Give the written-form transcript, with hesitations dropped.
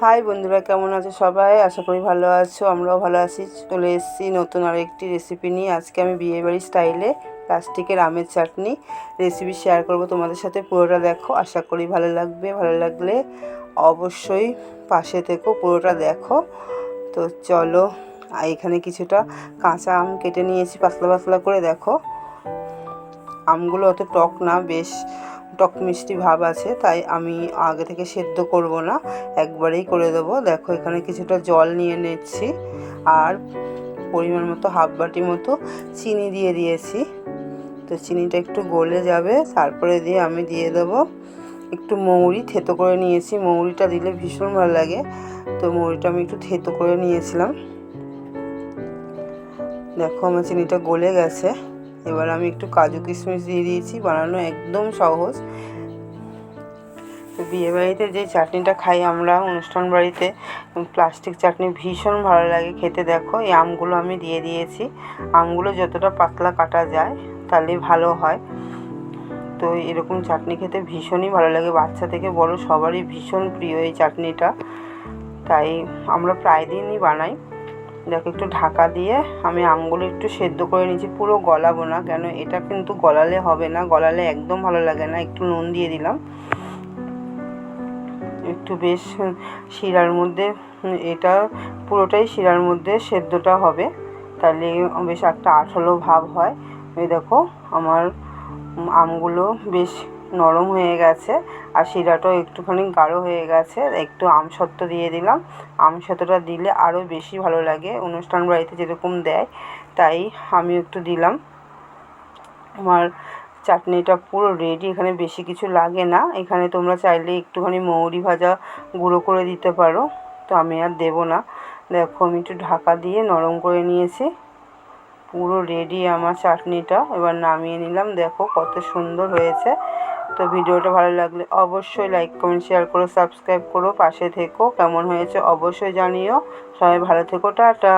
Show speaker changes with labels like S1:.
S1: High বন্ধুরা, কেমন আছো সবাই? আশা করি ভালো আছো, আমরাও ভালো আছি। চলে এসেছি নতুন আরেকটি রেসিপি নিয়ে। আজকে আমি বিয়েবাড়ি স্টাইলে প্লাস্টিকের আমের চাটনি রেসিপি শেয়ার করব তোমাদের সাথে। পুরোটা দেখো, আশা করি ভালো লাগবে। ভালো লাগলে অবশ্যই পাশে থেকো, পুরোটা দেখো। তো চলো, এখানে কিছুটা কাঁচা আম কেটে নিয়েছি পাতলা পাতলা করে। দেখো, আমগুলো অত টক না, বেশ টক মিষ্টি ভাব আছে, তাই আমি আগে থেকে সেদ্ধ করব না, একবারেই করে দেবো। দেখো, এখানে কিছুটা জল নিয়ে নিচ্ছি আর পরিমাণ মতো হাফ বাটি মতো চিনি দিয়ে দিয়েছি। তো চিনিটা একটু গলে যাবে, তারপরে দিয়ে আমি দিয়ে দেবো একটু মৌরি থেতো করে নিয়েছি। মৌরিটা দিলে ভীষণ ভালো লাগে, তো মৌরিটা আমি একটু থেতো করে নিয়েছিলাম। দেখো, আমার চিনিটা গলে গেছে। এবার আমি একটু কাজু কিশমিশ দিয়ে দিয়েছি। বানানো একদম সহজ। বিয়েবাড়িতে যে চাটনিটা খাই আমরা অনুষ্ঠান বাড়িতে, প্লাস্টিক চাটনি ভীষণ ভালো লাগে খেতে। দেখো, এই আমগুলো আমি দিয়ে দিয়েছি। আমগুলো যতটা পাতলা কাটা যায় তাহলে ভালো হয়। তো এরকম চাটনি খেতে ভীষণই ভালো লাগে, বাচ্চা থেকে বড় সবারই ভীষণ প্রিয় এই চাটনিটা, তাই আমরা প্রায় দিনই বানাই। দেখো, একটু ঢাকা দিয়ে আমি আমগুলো একটু সেদ্ধ করে নিয়েছি। পুরো গলাবো না, কেন এটা কিন্তু গলালে হবে না, গলালে একদম ভালো লাগে না। একটু নুন দিয়ে দিলাম, একটু বেশ শিরার মধ্যে, এটা পুরোটাই শিরার মধ্যে সেদ্ধটা হবে, তাহলে বেশ একটা আঠালো ভাব হয়। এই দেখো, আমার আমগুলো বেশ নরম হয়ে গেছে আর শিরাটাও একটুখানি গাঢ় হয়ে গেছে। একটু আমসত্ত্ব দিয়ে দিলাম। আমসত্ত্বটা দিলে আরও বেশি ভালো লাগে, অনুষ্ঠান বাড়িতে যেরকম দেয় তাই আমি একটু দিলাম। আমার চাটনিটা পুরো রেডি, এখানে বেশি কিছু লাগে না। এখানে তোমরা চাইলে একটুখানি মৌরি ভাজা গুঁড়ো করে দিতে পারো, তো আমি আর দেবো না। দেখো, আমি একটু ঢাকা দিয়ে নরম করে নিয়েছি। পুরো রেডি আমার চাটনিটা, এবার নামিয়ে নিলাম। দেখো কত সুন্দর হয়েছে। তো ভিডিওটা ভালো লাগলে অবশ্যই লাইক কমেন্ট শেয়ার করো, সাবস্ক্রাইব করো, পাশে থেকো। কেমন হয়েছে অবশ্যই জানিও। সবাই ভালো থেকো, টাটা।